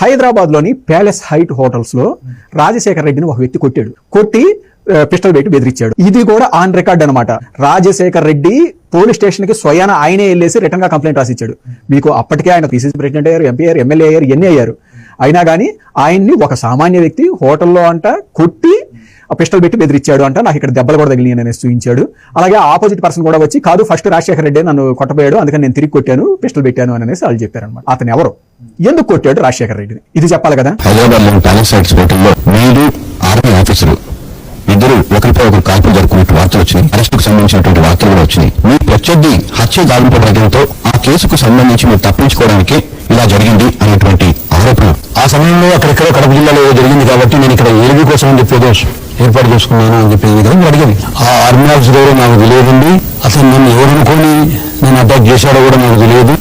హైదరాబాద్ లోని palace height hotels లో రాజశేఖర రెడ్డిని ఒక వ్యక్తి కొట్టి పిస్టల్ పెట్టి బెదిరించాడు. ఇది కూడా ఆన్ రికార్డ్ అనమాట. రాజశేఖర రెడ్డి పోలీస్ స్టేషన్ కి స్వయాన ఆయనే వెళ్ళేసి రిటర్న్ గా కంప్లైంట్ రాసిచ్చాడు. మీకు అప్పటికే ఆయన పిసిసి ప్రెసిడెంట్ అయ్యారు, ఎంపీ అయ్యారు, ఎమ్మెల్యే అయ్యారు, ఎన్ని అయ్యారు. అయినా కానీ ఆయన్ని ఒక సామాన్య వ్యక్తి హోటల్లో కొట్టి పిస్టల్ పెట్టి బెదిరించాడు అంట. నాకు ఇక్కడ దెబ్బలు కూడా తగిలినాయి అనేసి చూపించాడు. అలాగే ఆపోజిట్ పర్సన్ కూడా వచ్చి కాదు ఫస్ట్ రాజశేఖర రెడ్డి నన్ను కొట్టబోయాడు, అందుకని నేను తిరిగి కొట్టాను, పిస్టల్ పెట్టాను అనేసి వాళ్ళు చెప్పారనమాట. అతను ఎవరు, ఎందుకు కొట్టాడు రాజశేఖర రెడ్డిని, ఇది చెప్పాలి కదా. హైదరాబాద్ లోని ప్యాలెస్ హైట్స్ హోటల్లో మీరు ఆర్మీ ఆఫీసరు ఇద్దరు ఒకరిపై ఒకరు కాల్పులు జరుపుకున్నట్టు వార్తలు వచ్చినాయి. అరెస్ట్ కు సంబంధించినటువంటి వార్తలు కూడా వచ్చినాయి. మీ ప్రత్యర్థి హత్య గావింపబడడంతో ఆ కేసుకు సంబంధించి మీరు తప్పించుకోవడానికి ఇలా జరిగింది అనేటువంటి ఆరోపణ. ఆ సమయంలో అక్కడెక్కడో కడప జిల్లాలో జరిగింది కాబట్టి నేను ఇక్కడ ఏలుగు కోసం అని చెప్పేదో ఏర్పాటు చేసుకున్నాను అని చెప్పేది విధంగా అడిగింది. ఆ ఆర్మీ ఆఫీసర్ ఎవరో నాకు తెలియదండి. అతను నన్ను ఎవరనుకొని నేను అటాక్ చేశాడో కూడా నాకు తెలియదు.